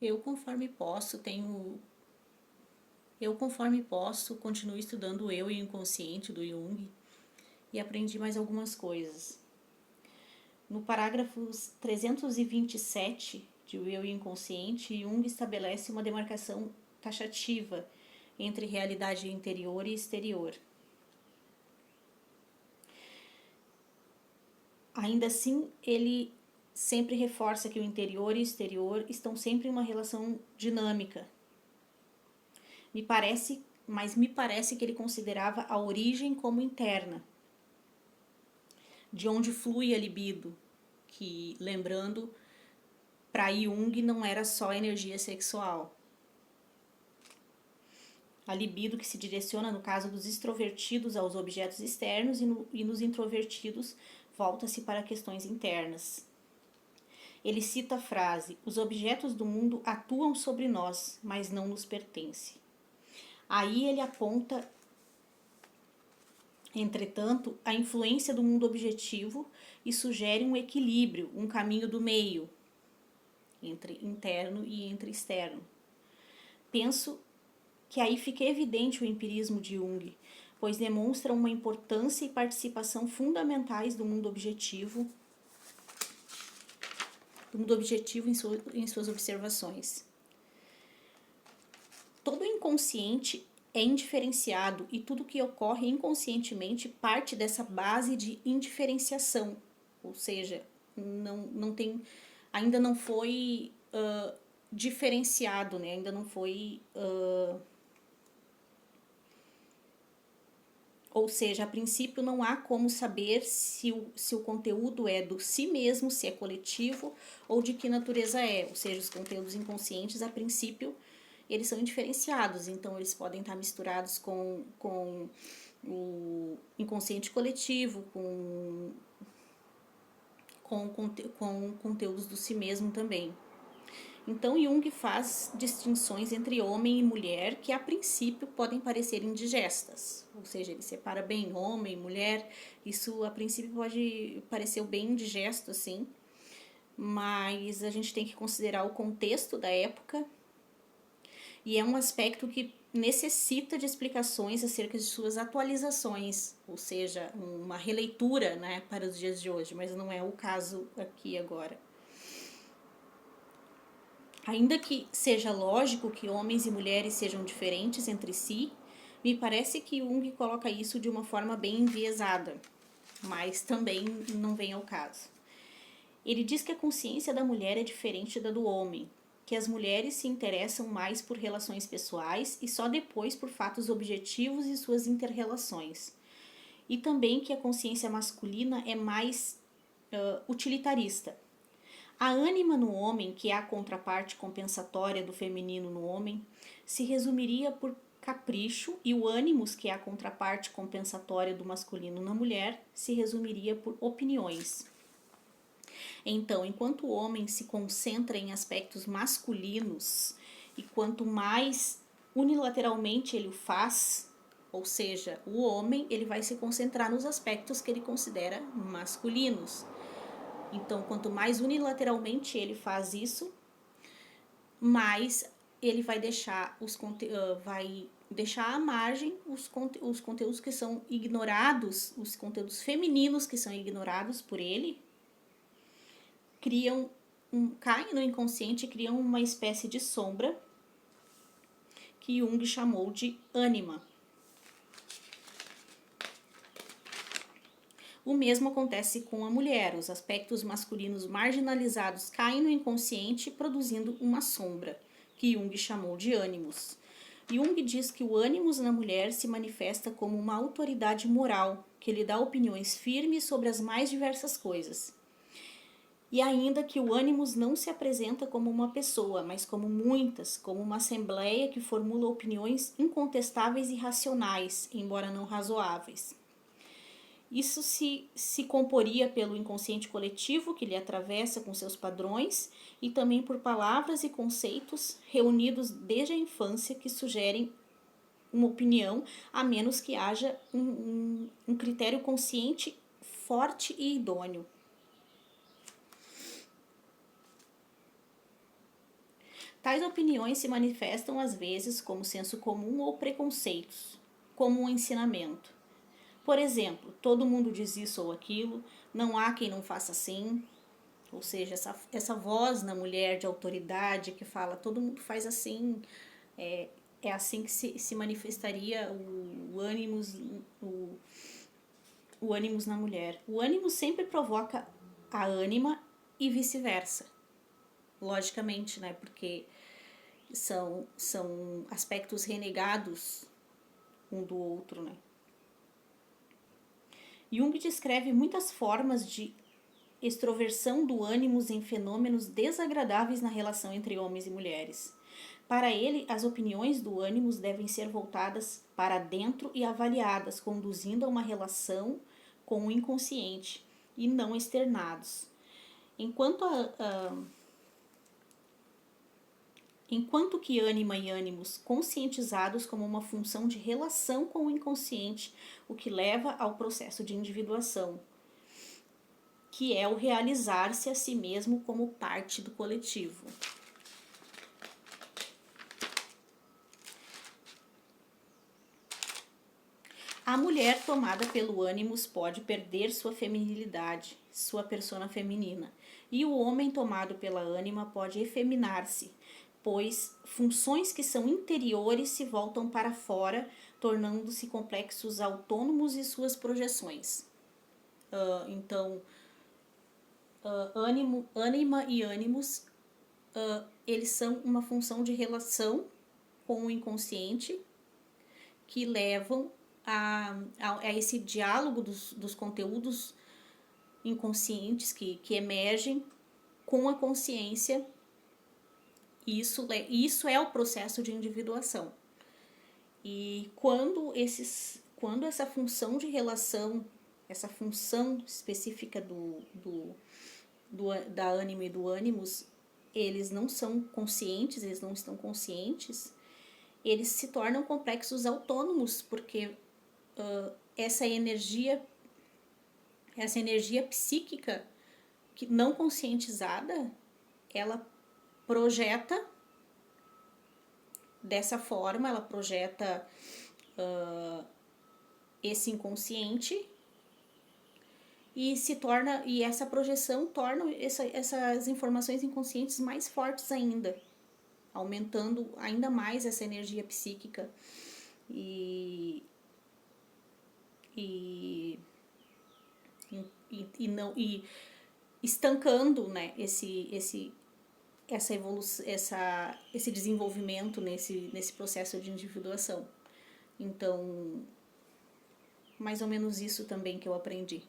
Eu, conforme posso, tenho... Eu, conforme posso, continuo estudando o eu e o inconsciente do Jung e aprendi mais algumas coisas. No parágrafo 327 de O Eu e o Inconsciente, Jung estabelece uma demarcação taxativa entre realidade interior e exterior. Ainda assim, ele sempre reforça que o interior e o exterior estão sempre em uma relação dinâmica. Me parece que ele considerava a origem como interna, de onde flui a libido, que, lembrando, para Jung não era só energia sexual. A libido que se direciona, no caso dos extrovertidos, aos objetos externos e nos introvertidos volta-se para questões internas. Ele cita a frase: os objetos do mundo atuam sobre nós, mas não nos pertencem. Aí ele aponta, entretanto, a influência do mundo objetivo e sugere um equilíbrio, um caminho do meio, entre interno e entre externo. Penso que aí fica evidente o empirismo de Jung, pois demonstra uma importância e participação fundamentais do mundo objetivo em suas observações. Todo inconsciente é indiferenciado e tudo que ocorre inconscientemente parte dessa base de indiferenciação, ou seja, ainda não foi diferenciado, né? Ainda não foi... Ou seja, a princípio não há como saber se o conteúdo é do si mesmo, se é coletivo ou de que natureza é. Ou seja, os conteúdos inconscientes, a princípio, eles são indiferenciados. Então, eles podem estar misturados com o inconsciente coletivo, com conteúdos do si mesmo também. Então, Jung faz distinções entre homem e mulher que, a princípio, podem parecer indigestas. Ou seja, ele separa bem homem e mulher. Isso, a princípio, pode parecer bem indigesto, assim. Mas a gente tem que considerar o contexto da época. E é um aspecto que necessita de explicações acerca de suas atualizações. Ou seja, uma releitura, né, para os dias de hoje. Mas não é o caso aqui agora. Ainda que seja lógico que homens e mulheres sejam diferentes entre si, me parece que Jung coloca isso de uma forma bem enviesada, mas também não vem ao caso. Ele diz que a consciência da mulher é diferente da do homem, que as mulheres se interessam mais por relações pessoais e só depois por fatos objetivos e suas inter-relações. E também que a consciência masculina é mais utilitarista. A ânima no homem, que é a contraparte compensatória do feminino no homem, se resumiria por capricho, e o ânimos, que é a contraparte compensatória do masculino na mulher, se resumiria por opiniões. Então, enquanto o homem se concentra em aspectos masculinos e quanto mais unilateralmente ele o faz, ou seja, o homem ele vai se concentrar nos aspectos que ele considera masculinos. Então, quanto mais unilateralmente ele faz isso, mais ele vai deixar à margem os conteúdos que são ignorados, os conteúdos femininos que são ignorados por ele, caem no inconsciente e criam uma espécie de sombra que Jung chamou de ânima. O mesmo acontece com a mulher. Os aspectos masculinos marginalizados caem no inconsciente, produzindo uma sombra, que Jung chamou de ânimos. Jung diz que o ânimos na mulher se manifesta como uma autoridade moral, que lhe dá opiniões firmes sobre as mais diversas coisas. E ainda que o ânimos não se apresenta como uma pessoa, mas como muitas, como uma assembleia que formula opiniões incontestáveis e racionais, embora não razoáveis. Isso se comporia pelo inconsciente coletivo que lhe atravessa com seus padrões e também por palavras e conceitos reunidos desde a infância que sugerem uma opinião, a menos que haja um critério consciente forte e idôneo. Tais opiniões se manifestam às vezes como senso comum ou preconceitos, como um ensinamento. Por exemplo, todo mundo diz isso ou aquilo, não há quem não faça assim. Ou seja, essa voz na mulher de autoridade que fala todo mundo faz assim, é assim que se manifestaria o ânimos na mulher. O ânimo sempre provoca a ânima e vice-versa. Logicamente, né? Porque são aspectos renegados um do outro, né? Jung descreve muitas formas de extroversão do ânimos em fenômenos desagradáveis na relação entre homens e mulheres. Para ele, as opiniões do ânimos devem ser voltadas para dentro e avaliadas, conduzindo a uma relação com o inconsciente e não externados. Enquanto que ânima e ânimos conscientizados como uma função de relação com o inconsciente, o que leva ao processo de individuação, que é o realizar-se a si mesmo como parte do coletivo. A mulher tomada pelo ânimos pode perder sua feminilidade, sua persona feminina, e o homem tomado pela ânima pode efeminar-se, pois funções que são interiores se voltam para fora, tornando-se complexos autônomos e suas projeções. Ânima e ânimos, eles são uma função de relação com o inconsciente que levam a esse diálogo dos conteúdos inconscientes que emergem com a consciência. Isso é o processo de individuação. E quando essa função de relação, essa função específica da ânima e do ânimos, eles não são conscientes, eles não estão conscientes, eles se tornam complexos autônomos, porque essa energia psíquica que não conscientizada, ela projeta dessa forma, ela projeta esse inconsciente e essa projeção torna essas informações inconscientes mais fortes ainda, aumentando ainda mais essa energia psíquica e estancando, né, esse desenvolvimento nesse processo de individuação. Então, mais ou menos isso também que eu aprendi.